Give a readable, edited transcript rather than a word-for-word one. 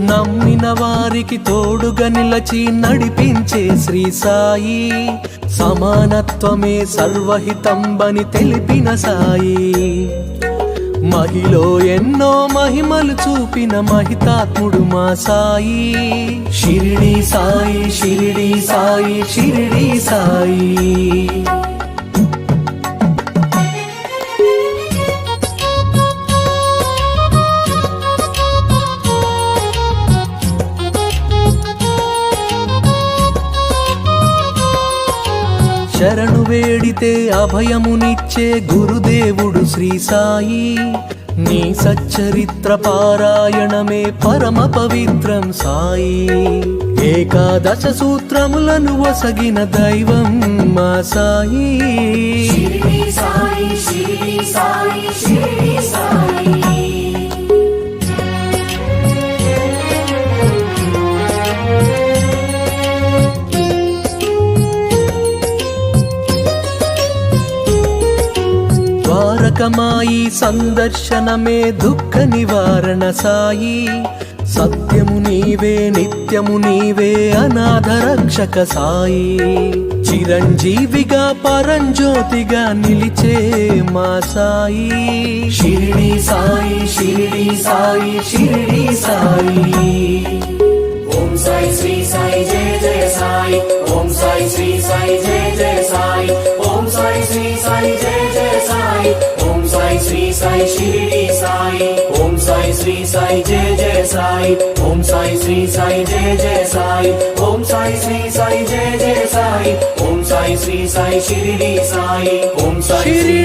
నమ్మిన వారికి తోడుగా నిలచి నడిపించే శ్రీ సాయి, సమానత్వమే సర్వహితంబని తెలిపిన సాయి, మహిలో ఎన్నో మహిమలు చూపిన మహితాత్ముడు మా సాయి. షిరిడి సాయి, షిరిడి సాయి, షిరిడి సాయి. శరణు వేడితే అభయమునిచ్చే గురుదేవుడు శ్రీ సాయి, నీ సచ్చరిత్ర పారాయణమే పరమ పవిత్రం సాయి. ఏకాదశ సూత్రములను వసగిన దైవం మా సాయి. షిరిడి సాయి, షిరిడి సాయి, షిరిడి సాయి. ద్వారకమాయి సందర్శనమే దుఃఖ నివారణ సాయి, సత్యము నీవే నిత్యము నీవే అనాథ రక్షక సాయి. చిరంజీవిగా పరంజ్యోతిగా నిలిచే మా సాయి. షిరిడి సాయి, షిరిడి సాయి, షిరిడి సాయి. ఓం సాయి శ్రీ సాయి జయ జయ సాయి, ఓం సాయి శ్రీ సాయి జయ జయ సాయి, ఓం సాయి శ్రీ సాయి జయ జయ సాయి, ఓం సాయి శ్రీ సాయి షిరిడి సాయి, ఓం సాయి శ్రీ సాయి జయ జయ సాయి, ఓం సాయి శ్రీ సాయి జయ జయ సాయి, ఓం సాయి శ్రీ సాయి జయ జయ సాయి, ఓం సాయి శ్రీ సాయి షిరిడి సాయి, ఓం సాయి శ్రీ